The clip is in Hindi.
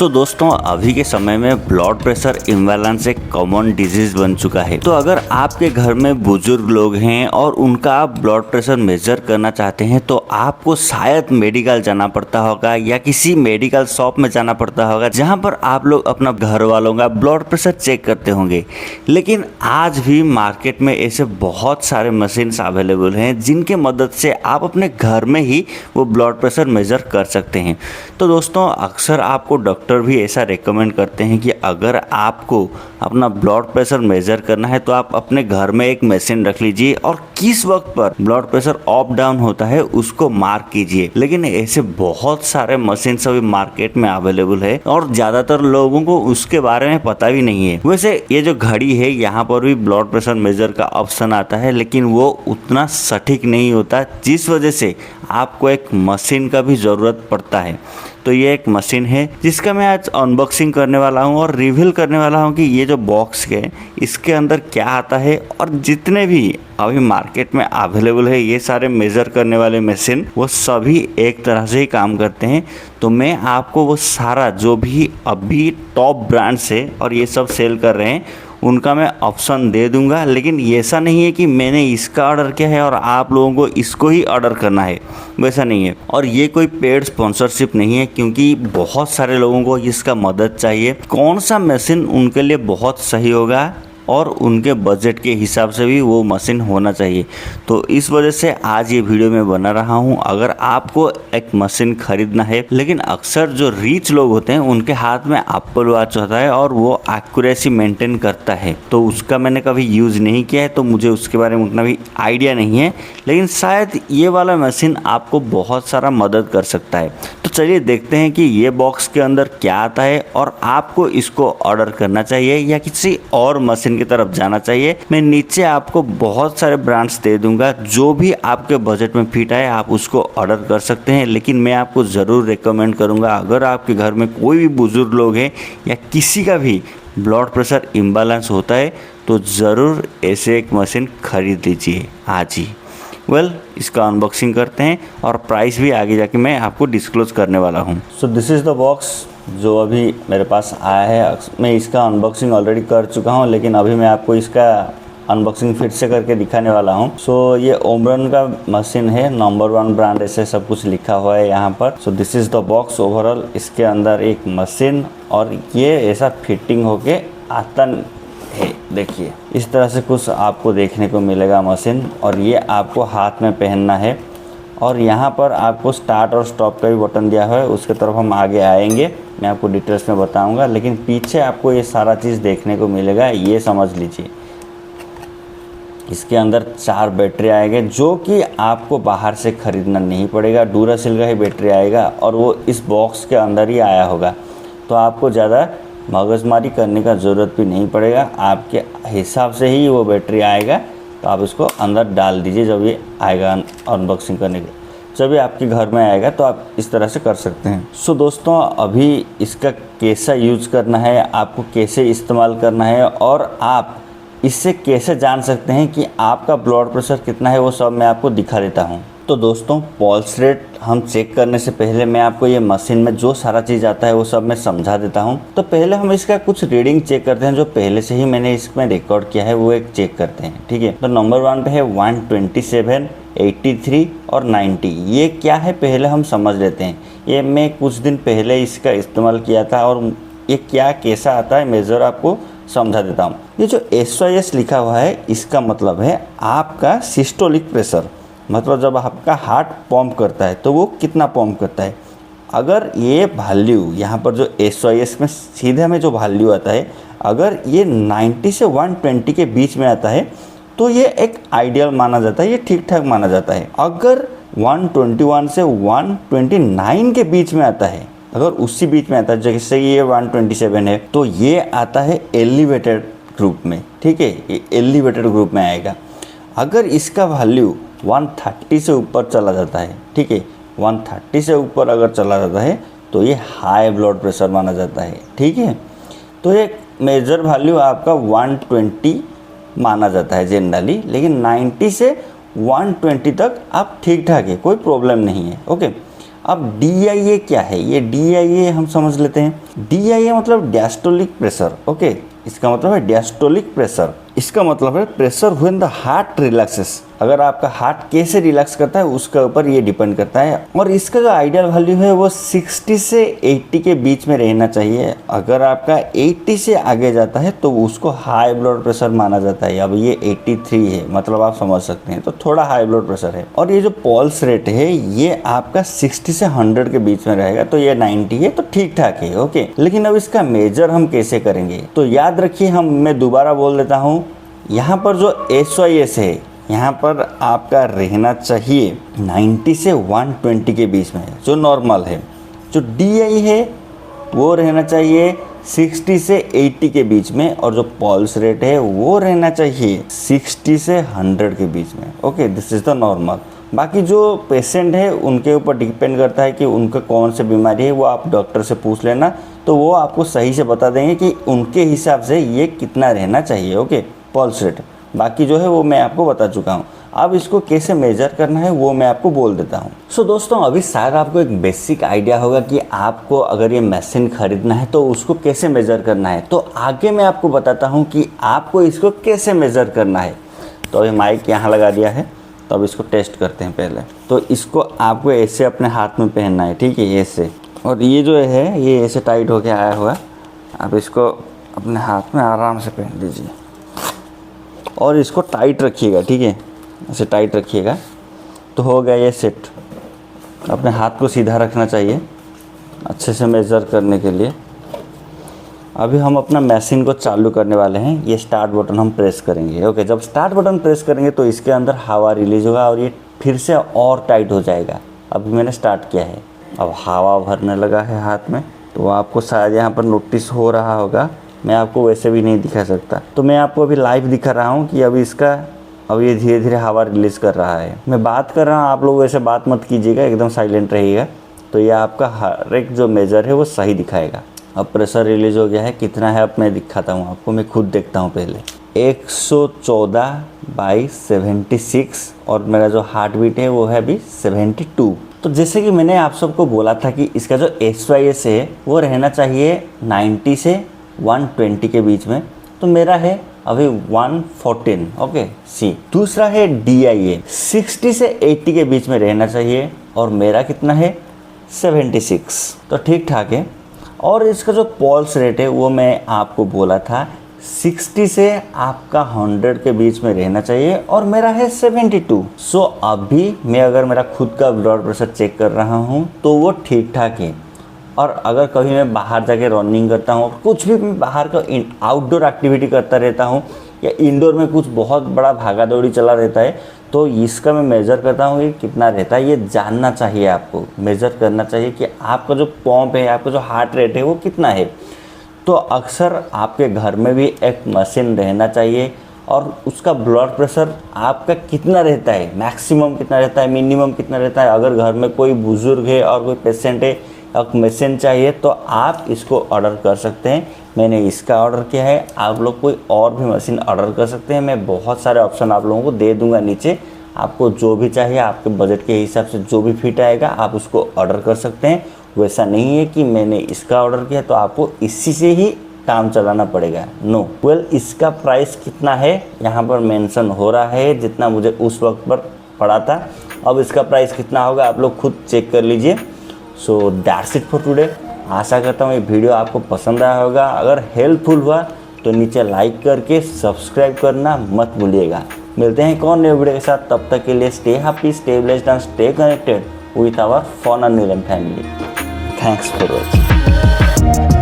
दोस्तों अभी के समय में ब्लड प्रेशर इम्बैलेंस एक कॉमन डिजीज बन चुका है। तो अगर आपके घर में बुजुर्ग लोग हैं और उनका आप ब्लड प्रेशर मेजर करना चाहते हैं तो आपको शायद मेडिकल जाना पड़ता होगा या किसी मेडिकल शॉप में जाना पड़ता होगा जहां पर आप लोग अपना घर वालों का ब्लड प्रेशर चेक करते होंगे। लेकिन आज भी मार्केट में ऐसे बहुत सारे मशीन्स अवेलेबल हैं जिनके मदद से आप अपने घर में ही वो ब्लड प्रेशर मेजर कर सकते हैं। तो दोस्तों अक्सर आपको डॉक्टर भी ऐसा रेकमेंड करते हैं कि अगर आपको अपना ब्लड प्रेशर मेजर करना है तो आप अपने घर में एक मशीन रख लीजिए और किस वक्त पर ब्लड प्रेशर अप डाउन होता है उसको मार्क कीजिए। लेकिन ऐसे बहुत सारे मशीन अभी मार्केट में अवेलेबल है और ज्यादातर लोगों को उसके बारे में पता भी नहीं है। वैसे ये जो घड़ी है यहाँ पर भी ब्लड प्रेशर मेजर का ऑप्शन आता है लेकिन वो उतना सटीक नहीं होता, जिस वजह से आपको एक मशीन का भी ज़रूरत पड़ता है। तो ये एक मशीन है जिसका मैं आज अनबॉक्सिंग करने वाला हूँ और रिवील करने वाला हूँ कि ये जो बॉक्स है इसके अंदर क्या आता है और जितने भी अभी मार्केट में अवेलेबल है ये सारे मेज़र करने वाले मशीन वो सभी एक तरह से ही काम करते हैं। तो मैं आपको वो सारा जो भी अभी टॉप ब्रांड्स है और ये सब सेल कर रहे हैं उनका मैं ऑप्शन दे दूंगा। लेकिन ऐसा नहीं है कि मैंने इसका ऑर्डर किया है और आप लोगों को इसको ही ऑर्डर करना है, वैसा नहीं है। और ये कोई पेड स्पॉन्सरशिप नहीं है क्योंकि बहुत सारे लोगों को इसका मदद चाहिए। कौन सा मशीन उनके लिए बहुत सही होगा और उनके बजट के हिसाब से भी वो मशीन होना चाहिए। तो इस वजह से आज ये वीडियो मैं बना रहा हूँ। अगर आपको एक मशीन खरीदना है, लेकिन अक्सर जो रिच लोग होते हैं उनके हाथ में एप्पल वॉच होता है और वो एक्यूरेसी मेंटेन करता है, तो उसका मैंने कभी यूज़ नहीं किया है तो मुझे उसके बारे में उतना भी आइडिया नहीं है। लेकिन शायद ये वाला मशीन आपको बहुत सारा मदद कर सकता है। तो चलिए देखते हैं कि ये बॉक्स के अंदर क्या आता है और आपको इसको ऑर्डर करना चाहिए या किसी और मशीन की तरफ जाना चाहिए। मैं नीचे आपको बहुत सारे ब्रांड्स दे दूंगा, जो भी आपके बजट में फिट आए आप उसको ऑर्डर कर सकते हैं। लेकिन मैं आपको ज़रूर रेकमेंड करूंगा अगर आपके घर में कोई भी बुजुर्ग लोग हैं या किसी का भी ब्लड प्रेशर इम्बैलेंस होता है तो ज़रूर ऐसे एक मशीन खरीद लीजिए आज ही। इसका अनबॉक्सिंग करते हैं और प्राइस भी आगे जाके मैं आपको डिस्क्लोज करने वाला हूँ। So this is the box जो अभी मेरे पास आया है। मैं इसका अनबॉक्सिंग ऑलरेडी कर चुका हूँ लेकिन अभी मैं आपको इसका अनबॉक्सिंग फिर से करके दिखाने वाला हूँ। सो ये ओमरन का मशीन है, नंबर 1 ब्रांड, ऐसे सब कुछ लिखा हुआ है यहाँ पर। So this is the box overall. इसके अंदर एक मशीन और ये ऐसा फिटिंग होके आता है। देखिए इस तरह से कुछ आपको देखने को मिलेगा मशीन और ये आपको हाथ में पहनना है और यहाँ पर आपको स्टार्ट और स्टॉप का भी बटन दिया हुआ है। उसके तरफ हम आगे आएंगे, मैं आपको डिटेल्स में बताऊंगा। लेकिन पीछे आपको ये सारा चीज़ देखने को मिलेगा, ये समझ लीजिए। इसके अंदर 4 बैटरी आएंगे जो कि आपको बाहर से ख़रीदना नहीं पड़ेगा। डूरासेल का ही बैटरी आएगा और वो इस बॉक्स के अंदर ही आया होगा, तो आपको ज़्यादा मगजमारी करने का ज़रूरत भी नहीं पड़ेगा। आपके हिसाब से ही वो बैटरी आएगा, तो आप इसको अंदर डाल दीजिए जब ये आएगा अनबॉक्सिंग करने के। जब ये आपके घर में आएगा तो आप इस तरह से कर सकते हैं। सो दोस्तों अभी इसका कैसा यूज़ करना है, आपको कैसे इस्तेमाल करना है और आप इससे कैसे जान सकते हैं कि आपका ब्लड प्रेशर कितना है, वो सब मैं आपको दिखा देता हूँ। तो दोस्तों पल्स रेट हम चेक करने से पहले मैं आपको ये मशीन में जो सारा चीज़ आता है वो सब मैं समझा देता हूँ। तो पहले हम इसका कुछ रीडिंग चेक करते हैं, जो पहले से ही मैंने इसमें रिकॉर्ड किया है वो एक चेक करते हैं, ठीक है। तो नंबर 1 पे है 127, 83 और 90। ये क्या है पहले हम समझ लेते हैं। ये मैं कुछ दिन पहले इसका इस्तेमाल किया था और ये क्या कैसा आता है मेजर आपको समझा देता हूँ। ये जो SOS लिखा हुआ है इसका मतलब है आपका सिस्टोलिक प्रेशर, मतलब जब आपका हार्ट पंप करता है तो वो कितना पंप करता है। अगर ये वैल्यू यहाँ पर जो SOS में सीधे में जो वैल्यू आता है, अगर ये 90 से 120 के बीच में आता है तो ये एक आइडियल माना जाता है, ये ठीक ठाक माना जाता है। अगर 121 से 129 के बीच में आता है, अगर उसी बीच में आता है, जैसे ये 127 है तो ये आता है एलिवेटेड ग्रुप में, ठीक है, ये एलिवेटेड ग्रुप में आएगा। अगर इसका वैल्यू 130 से ऊपर चला जाता है, ठीक है, 130 से ऊपर अगर चला जाता है तो ये हाई ब्लड प्रेशर माना जाता है, ठीक है। तो ये मेजर वैल्यू आपका 120 माना जाता है जनरली, लेकिन 90 से 120 तक आप ठीक ठाक है, कोई प्रॉब्लम नहीं है, ओके। अब DIA क्या है, ये DIA हम समझ लेते हैं। DIA मतलब डायस्टोलिक प्रेशर। ओके, इसका मतलब है डायस्टोलिक प्रेशर। इसका मतलब है pressure when the heart relaxes. अगर आपका हार्ट कैसे रिलैक्स करता है उसके ऊपर ये डिपेंड करता है। और इसका जो आइडियल वैल्यू है वो 60 से 80 के बीच में रहना चाहिए। अगर आपका 80 से आगे जाता है तो उसको हाई ब्लड प्रेशर माना जाता है। अब ये 83 है, मतलब आप समझ सकते हैं, तो थोड़ा हाई ब्लड प्रेशर है। और ये जो पल्स रेट है ये आपका 60 से 100 के बीच में रहेगा, तो ये 90 है, तो ठीक ठाक है। ओके, लेकिन अब इसका मेजर हम कैसे करेंगे, तो याद रखिए, मैं दोबारा बोल देता हूँ, यहाँ पर जो SYS है यहाँ पर आपका रहना चाहिए 90 से 120 के बीच में, जो नॉर्मल है। जो DI है वो रहना चाहिए 60 से 80 के बीच में, और जो पल्स रेट है वो रहना चाहिए 60 से 100 के बीच में। Okay, this is the normal. बाकी जो पेशेंट है उनके ऊपर डिपेंड करता है कि उनका कौन सी बीमारी है, वो आप डॉक्टर से पूछ लेना, तो वो आपको सही से बता देंगे कि उनके हिसाब से ये कितना रहना चाहिए। Okay, pulse rate. बाकी जो है वो मैं आपको बता चुका हूँ। अब इसको कैसे मेजर करना है वो मैं आपको बोल देता हूँ। सो दोस्तों, अभी शायद आपको एक बेसिक आइडिया होगा कि आपको अगर ये मशीन खरीदना है तो उसको कैसे मेजर करना है। तो आगे मैं आपको बताता हूँ कि आपको इसको कैसे मेजर करना है। तो अभी माइक यहाँ लगा दिया है, तो अब इसको टेस्ट करते हैं पहले। तो इसको आपको ऐसे अपने हाथ में पहनना है, ठीक है, ऐसे। और ये जो है ये ऐसे टाइट होके आया हुआ, आप इसको अपने हाथ में आराम से पहन लीजिए और इसको टाइट रखिएगा, ठीक है, ऐसे टाइट रखिएगा। तो हो गया ये सेट। अपने हाथ को सीधा रखना चाहिए अच्छे से मेज़र करने के लिए। अभी हम अपना मशीन को चालू करने वाले हैं। ये स्टार्ट बटन हम प्रेस करेंगे। ओके, जब स्टार्ट बटन प्रेस करेंगे तो इसके अंदर हवा रिलीज होगा और ये फिर से और टाइट हो जाएगा। अभी मैंने स्टार्ट किया है, अब हवा भरने लगा है हाथ में, तो आपको शायद यहाँ पर नोटिस हो रहा होगा। मैं आपको वैसे भी नहीं दिखा सकता, तो मैं आपको अभी लाइव दिखा रहा हूँ कि अब ये धीरे धीरे हवा रिलीज़ कर रहा है। मैं बात कर रहा हूँ, आप लोग वैसे बात मत कीजिएगा, एकदम साइलेंट रहिएगा, तो ये आपका हर एक जो मेजर है वो सही दिखाएगा। अब प्रेशर रिलीज हो गया है, कितना है अब मैं दिखाता हूँ आपको, मैं खुद देखता हूँ पहले। 114/76 और मेरा जो हार्ट बीट है वो है अभी 72। तो जैसे कि मैंने आप सबको बोला था कि इसका जो SYS है वो रहना चाहिए 90 से 120 के बीच में, तो मेरा है अभी 114। ओके, सी। दूसरा है DIA, 60 से 80 के बीच में रहना चाहिए और मेरा कितना है 76, तो ठीक ठाक है। और इसका जो पल्स रेट है वो मैं आपको बोला था 60 से आपका 100 के बीच में रहना चाहिए और मेरा है 72। सो अभी मैं अगर मेरा खुद का ब्लड प्रेशर चेक कर रहा हूँ तो वो ठीक ठाक है। और अगर कभी मैं बाहर जाके रनिंग करता हूँ, कुछ भी मैं बाहर का आउटडोर एक्टिविटी करता रहता हूँ या इंडोर में कुछ बहुत बड़ा भागा दौड़ी चला रहता है, तो इसका मैं मेज़र करता हूँ कि कितना रहता है। ये जानना चाहिए आपको, मेज़र करना चाहिए कि आपका जो पंप है, आपका जो हार्ट रेट है वो कितना है। तो अक्सर आपके घर में भी एक मशीन रहना चाहिए और उसका ब्लड प्रेशर आपका कितना रहता है, मैक्सिमम कितना रहता है, मिनिमम कितना रहता है। अगर घर में कोई बुज़ुर्ग है और कोई पेशेंट है, अब मशीन चाहिए तो आप इसको ऑर्डर कर सकते हैं। मैंने इसका ऑर्डर किया है, आप लोग कोई और भी मशीन ऑर्डर कर सकते हैं। मैं बहुत सारे ऑप्शन आप लोगों को दे दूंगा नीचे, आपको जो भी चाहिए आपके बजट के हिसाब से जो भी फिट आएगा आप उसको ऑर्डर कर सकते हैं। वैसा नहीं है कि मैंने इसका ऑर्डर किया तो आपको इसी से ही काम चलाना पड़ेगा, नो। इसका प्राइस कितना है यहाँ पर मेंशन हो रहा है, जितना मुझे उस वक्त पर पड़ा था। अब इसका प्राइस कितना होगा आप लोग खुद चेक कर लीजिए। So that's it for today. आशा करता हूँ ये वीडियो आपको पसंद आया होगा। अगर हेल्पफुल हुआ तो नीचे लाइक करके सब्सक्राइब करना मत भूलिएगा। मिलते हैं एक और नए वीडियो के साथ, तब तक के लिए stay happy, stay blessed and stay connected with our fun and family. Thanks for watching.